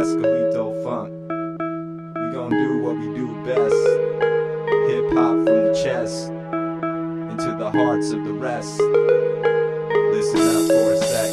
Escalito Funk. We gon' do what we do best. Hip hop from the chest into the hearts of the rest. Listen up for a sec.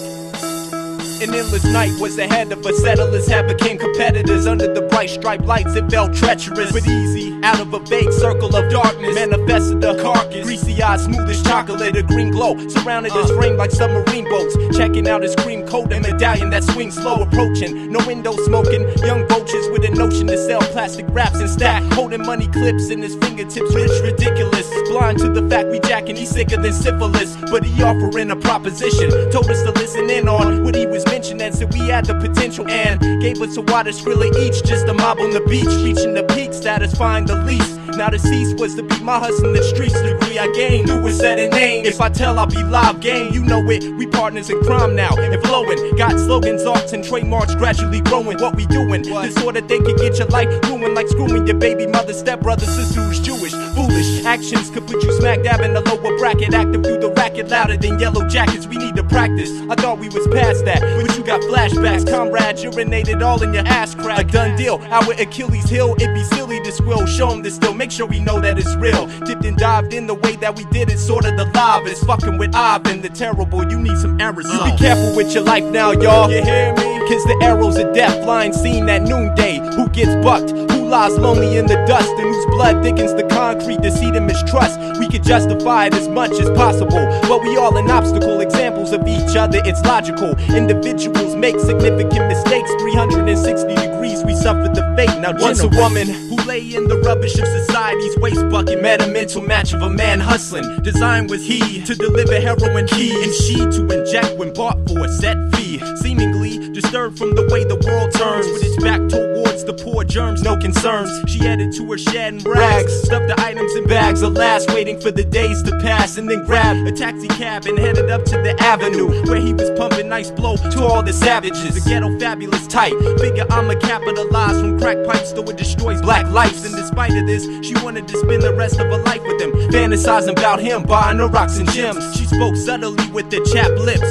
An endless night was ahead of us. Settlers had became competitors. Under the bright striped lights it felt treacherous, but easy. Out of a vague circle of darkness manifested a carcass, greasy eyes, smooth as chocolate, a green glow surrounded his frame like submarine boats. Checking out his cream coat and medallion that swings slow approaching. No window smoking, young vultures with a notion to sell plastic wraps and stack, holding money clips in his fingertips. Rich, ridiculous, blind to the fact we jacking. He's sicker than syphilis, but he offering a proposition. Told us to listen in on what he was mentioning and said we had the potential, and gave us a water skrilla each, just a mob on the beach, reaching the peak, satisfying the least. Now the cease was to be my hustle in the streets. Degree I gained, knew was set in name. If I tell, I'll be live game. You know it, we partners in crime now and flowing. Got slogans, arts, and trademarks gradually growing. What we doing? This sort of thing could get your life ruined, like screwing your baby mother, stepbrother, sister who's Jewish. Foolish actions could put you smack dab in the lower bracket. Active through the racket, louder than yellow jackets. We need to practice. I thought we was past that, but you got flashbacks. Comrades urinated all in your ass crack. A done deal. Our Achilles heel, it'd be silly to squill. Show them this still. Make sure we know that it's real. Dipped and dived in the way that we did it, sorta the live is fucking with Ivan the terrible. You need some aerosol. Be careful with your life now, y'all. You hear me? Cause the arrows of death flying seen at noonday. Who gets bucked? Who lies lonely in the dust? And whose blood thickens the concrete? Deceit and mistrust. We could justify it as much as possible, but we all an obstacle. Examples of each other, it's logical. Individuals make significant mistakes. 360 degrees, we suffer the fate. Now once a woman who lay in the rubbish of society's waste bucket, met a mental match of a man hustling. Design was he to deliver heroin, he and she to inject when bought for a set fee. Seemingly disturbed from the way the world turns, with its back towards the poor germs, no concerns. She headed to her shed and rags, stuffed the items in bags, alas, waiting for the days to pass, and then grabbed a taxi cab and headed up to the avenue where he was pumping nice blow to all the savages. The ghetto fabulous type, figure I'ma capitalize from crack pipes though it destroys black lives. And despite of this, she wanted to spend the rest of her life with him, fantasizing about him, buying her rocks and gems. She spoke subtly with her chapped lips.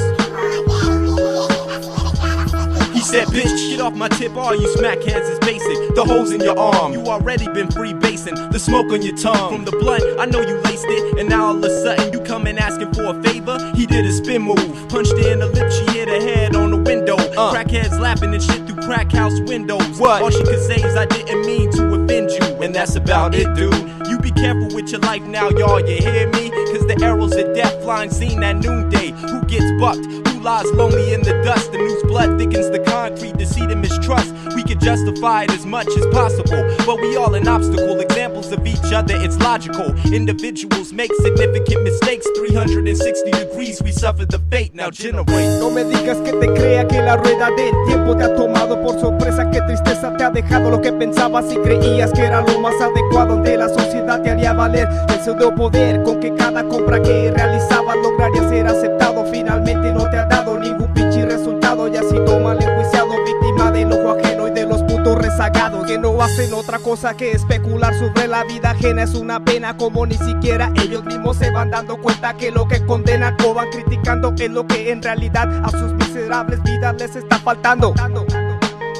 He said, bitch, get off my tip, all you smackheads is basic. The holes in your arm, you already been freebasing. The smoke on your tongue, from the blunt, I know you laced it. And now all of a sudden you come in asking for a favor. He did a spin move, punched her in the lip, she hit her head on the window. Crackheads laughing and shit through crack house windows. What? All she could say is I didn't mean to offend you, and that's about it, dude. You be careful with your life now, y'all, you hear me? Cause the arrows of death flying seen at noonday. Who gets bucked? Who lies lonely in the dust? And whose blood thickens the concrete? Deceit and mistrust. We could justify it as much as possible, but we all an obstacle. Examples of each other, it's logical. Individuals make significant mistakes. 360 degrees, we suffer the fate. Now generate. No me digas que te crea que la rueda del tiempo te ha tomado por sorpresa. Qué tristeza te ha dejado lo que pensabas y creías que era lo más adecuado ante la sociedad. Te haría valer el pseudo poder con que cada compra que realizabas lograría ser aceptado. Finalmente no te ha dado ningún pinche resultado, y así toma el enjuiciado, víctima del ojo ajeno y de los putos rezagados que no hacen otra cosa que especular sobre la vida ajena. Es una pena como ni siquiera ellos mismos se van dando cuenta que lo que condenan o van criticando es lo que en realidad a sus miserables vidas les está faltando.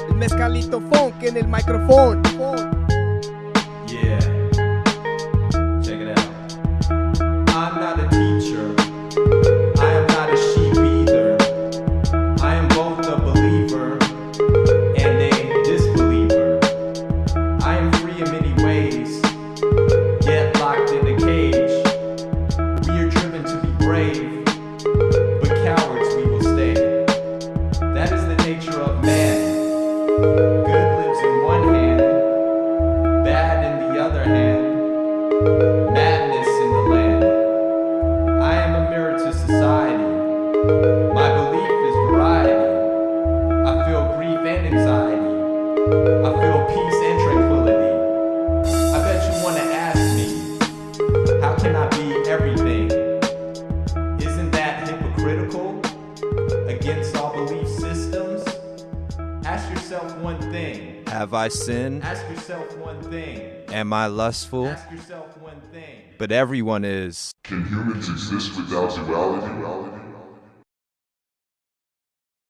El mezcalito funk en el micrófono. Yeah, check it out. I'm not a teacher, I am not a sheep either. I am both a believer and a disbeliever. I am free in many ways, yet locked in a cage. We are driven to be brave, but cowards we will stay. That is the nature of man. Good lives in one hand, bad in the other hand, madness in the land. I am a mirror to society. My belief is variety. I feel grief and anxiety. I feel peace and tranquility. I bet you want to ask me, how can I be everything? Isn't that hypocritical against all belief systems? Ask yourself one thing. Have I sinned? Ask yourself one thing. Am I lustful? Ask yourself one thing. But everyone is. Can humans exist without duality?